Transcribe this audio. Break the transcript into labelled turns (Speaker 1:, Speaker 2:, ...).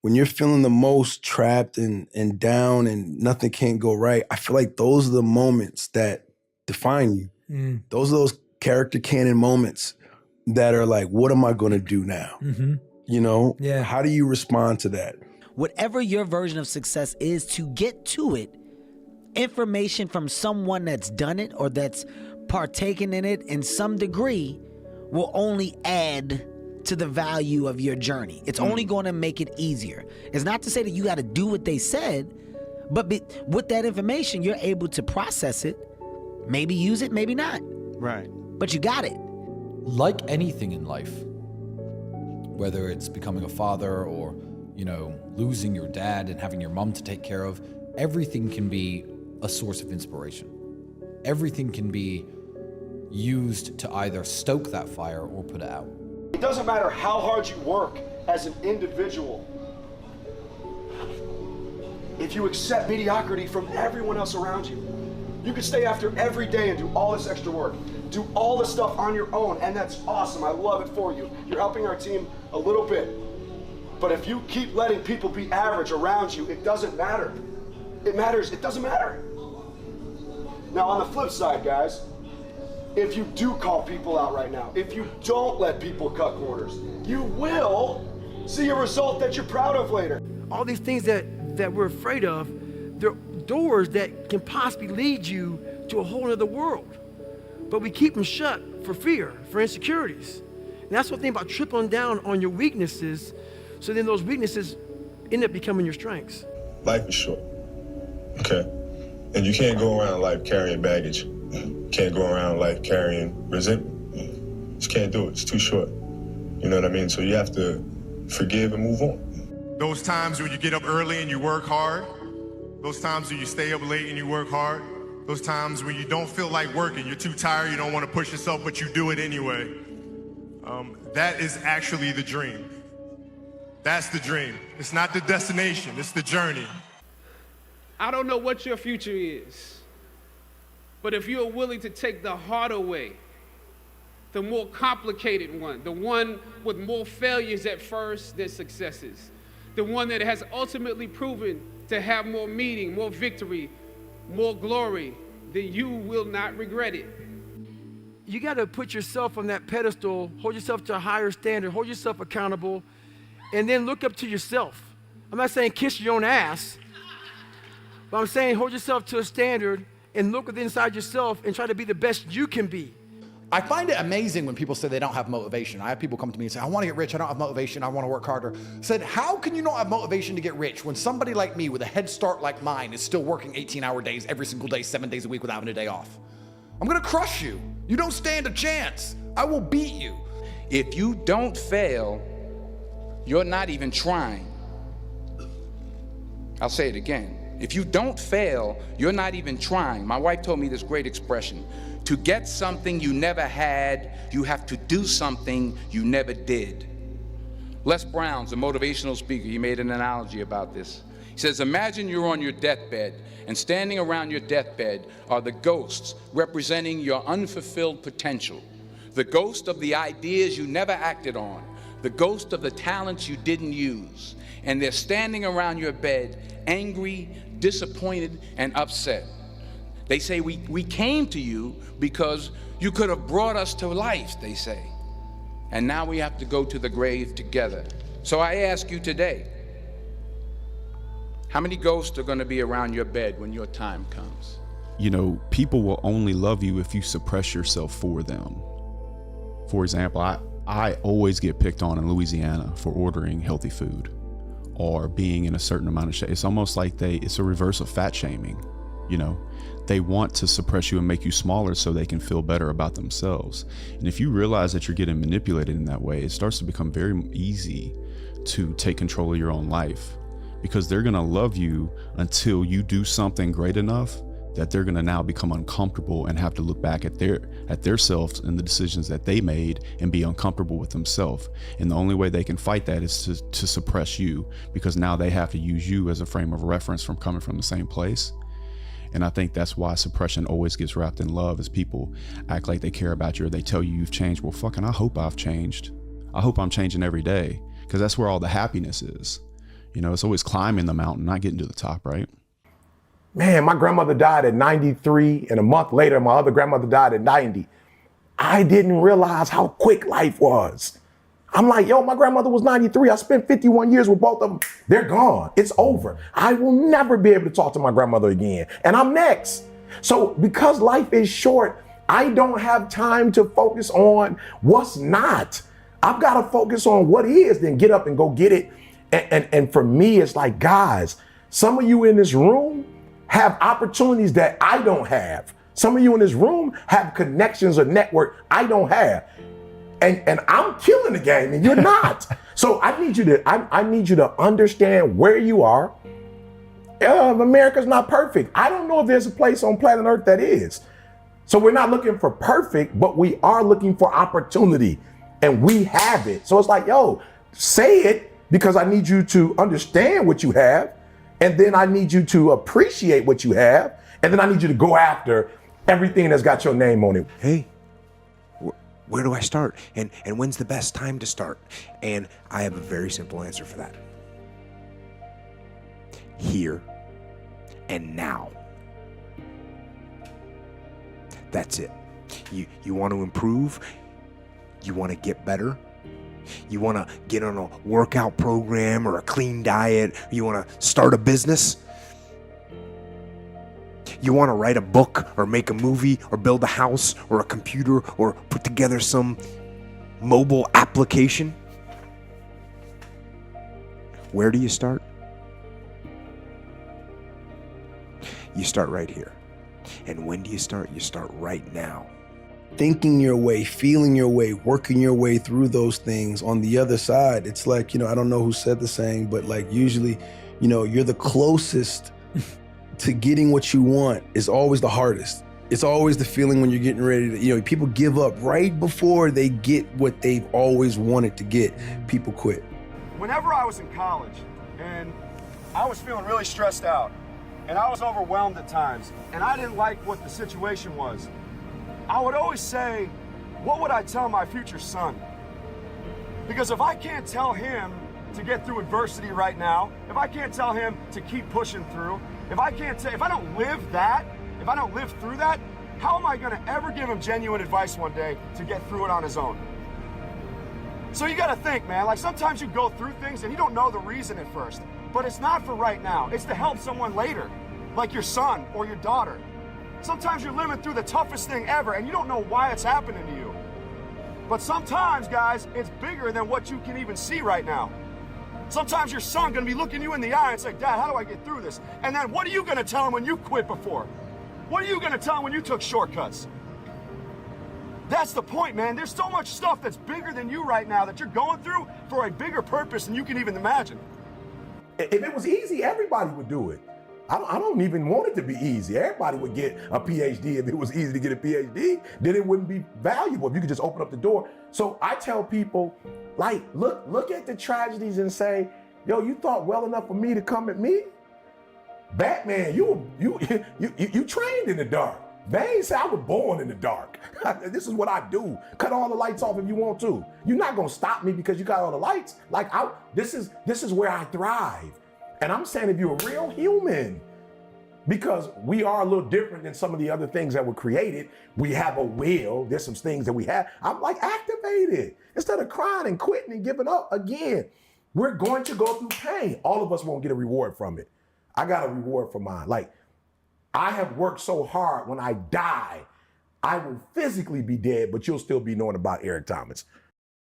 Speaker 1: when you're feeling the most trapped and down and nothing can't go right, I feel like those are the moments that define you. Those are those character canon moments that are like, what am I going to do now? You know, how do you respond to that?
Speaker 2: Whatever your version of success is, to get to it, information from someone that's done it or that's partaken in it in some degree will only add to the value of your journey. It's only going to make it easier. It's not to say that you got to do what they said, but with that information, you're able to process it, maybe use it, maybe not.
Speaker 3: Right.
Speaker 2: But you got it.
Speaker 4: Like anything in life, whether it's becoming a father or, you know, losing your dad and having your mom to take care of, everything can be a source of inspiration. Everything can be used to either stoke that fire or put it out.
Speaker 5: It doesn't matter how hard you work as an individual. If you accept mediocrity from everyone else around you, you can stay after every day and do all this extra work, do all this stuff on your own, and that's awesome. I love it for you. You're helping our team a little bit. But if you keep letting people be average around you, it doesn't matter. It matters, it doesn't matter. Now on the flip side, guys, if you do call people out right now, if you don't let people cut corners, you will see a result that you're proud of later.
Speaker 6: All these things that we're afraid of, they're doors that can possibly lead you to a whole other world. But we keep them shut for fear, for insecurities. And that's the thing about tripling down on your weaknesses, so then those weaknesses end up becoming your strengths.
Speaker 7: Life is short, okay? And you can't go around life carrying baggage. You can't go around life carrying resentment. You just can't do it, it's too short. You know what I mean? So you have to forgive and move on.
Speaker 8: Those times when you get up early and you work hard, those times when you stay up late and you work hard, those times when you don't feel like working, you're too tired, you don't want to push yourself, but you do it anyway. That is actually the dream. That's the dream. It's not the destination, it's the journey.
Speaker 9: I don't know what your future is, but if you're willing to take the harder way, the more complicated one, the one with more failures at first than successes, the one that has ultimately proven to have more meaning, more victory, more glory, then you will not regret it.
Speaker 6: You got to put yourself on that pedestal, hold yourself to a higher standard, hold yourself accountable, and then look up to yourself. I'm not saying kiss your own ass, but I'm saying hold yourself to a standard and look within inside yourself and try to be the best you can be.
Speaker 4: I find it amazing when people say they don't have motivation. I have people come to me and say, I want to get rich, I don't have motivation, I want to work harder. I said, how can you not have motivation to get rich when somebody like me with a head start like mine is still working 18-hour days every single day, 7 days a week without having a day off? I'm gonna crush you. You don't stand a chance. I will beat you.
Speaker 10: If you don't fail, you're not even trying. I'll say it again. If you don't fail, you're not even trying. My wife told me this great expression. To get something you never had, you have to do something you never did. Les Brown's a motivational speaker. He made an analogy about this. He says, imagine you're on your deathbed, and standing around your deathbed are the ghosts representing your unfulfilled potential. The ghost of the ideas you never acted on, the ghost of the talents you didn't use. And they're standing around your bed, angry, disappointed, and upset. They say, we came to you because you could have brought us to life, they say. And now we have to go to the grave together. So I ask you today, how many ghosts are going to be around your bed when your time comes?
Speaker 11: You know, people will only love you if you suppress yourself for them. For example, I always get picked on in Louisiana for ordering healthy food or being in a certain amount of shape. It's almost like it's a reverse of fat shaming, you know? They want to suppress you and make you smaller so they can feel better about themselves. And if you realize that you're getting manipulated in that way, it starts to become very easy to take control of your own life, because they're gonna love you until you do something great enough that they're gonna now become uncomfortable and have to look back at their selves and the decisions that they made and be uncomfortable with themselves. And the only way they can fight that is to suppress you, because now they have to use you as a frame of reference from coming from the same place. And I think that's why suppression always gets wrapped in love, is people act like they care about you or they tell you you've changed. Well, fucking, I hope I've changed. I hope I'm changing every day, because that's where all the happiness is. It's always climbing the mountain, not getting to the top, right?
Speaker 3: Man, my grandmother died at 93, and a month later, my other grandmother died at 90. I didn't realize how quick life was. I'm like, yo, my grandmother was 93. I spent 51 years with both of them. They're gone. It's over. I will never be able to talk to my grandmother again. And I'm next. So because life is short, I don't have time to focus on what's not. I've got to focus on what is, then get up and go get it. And for me, it's like, guys, some of you in this room have opportunities that I don't have. Some of you in this room have connections or network I don't have. And I'm killing the game and you're not. So I need you to understand where you are. America's not perfect. I don't know if there's a place on planet Earth that is. So we're not looking for perfect, but we are looking for opportunity, and we have it. So it's like, yo, say it, because I need you to understand what you have. And then I need you to appreciate what you have. And then I need you to go after everything that's got your name on it.
Speaker 12: Hey, where do I start? And when's the best time to start? And I have a very simple answer for that. Here and now. That's it. You want to improve? You want to get better? You want to get on a workout program or a clean diet? You want to start a business? You want to write a book or make a movie or build a house or a computer or put together some mobile application? Where do you start? You start right here. And when do you start? You start right now.
Speaker 1: Thinking your way, feeling your way, working your way through those things. On the other side, it's like, I don't know who said the saying, but like usually, you're the closest to getting what you want is always the hardest. It's always the feeling when you're getting ready to, people give up right before they get what they've always wanted to get. People quit.
Speaker 5: Whenever I was in college and I was feeling really stressed out and I was overwhelmed at times and I didn't like what the situation was, I would always say, what would I tell my future son? Because if I can't tell him to get through adversity right now, if I can't tell him to keep pushing through, if I don't live that, if I don't live through that, how am I gonna ever give him genuine advice one day to get through it on his own? So you gotta think, man, like sometimes you go through things and you don't know the reason at first, but it's not for right now. It's to help someone later, like your son or your daughter. Sometimes you're living through the toughest thing ever and you don't know why it's happening to you. But sometimes, guys, it's bigger than what you can even see right now. Sometimes your son gonna be looking you in the eye and say, Dad, how do I get through this? And then what are you gonna tell him when you quit before? What are you gonna tell him when you took shortcuts? That's the point, man. There's so much stuff that's bigger than you right now that you're going through for a bigger purpose than you can even imagine.
Speaker 3: If it was easy, everybody would do it. I don't even want it to be easy. Everybody would get a PhD. If it was easy to get a PhD, then it wouldn't be valuable if you could just open up the door. So I tell people, like, look at the tragedies and say, yo, you thought well enough for me to come at me? Batman, you trained in the dark. They ain't say I was born in the dark. This is what I do. Cut all the lights off if you want to. You're not gonna stop me because you got all the lights. Like, this is where I thrive. And I'm saying if you're a real human, because we are a little different than some of the other things that were created. We have a will. There's some things that we have. I'm like, activate it. Instead of crying and quitting and giving up again, we're going to go through pain. All of us won't get a reward from it. I got a reward for mine. Like, I have worked so hard. When I die, I will physically be dead, but you'll still be knowing about Eric Thomas.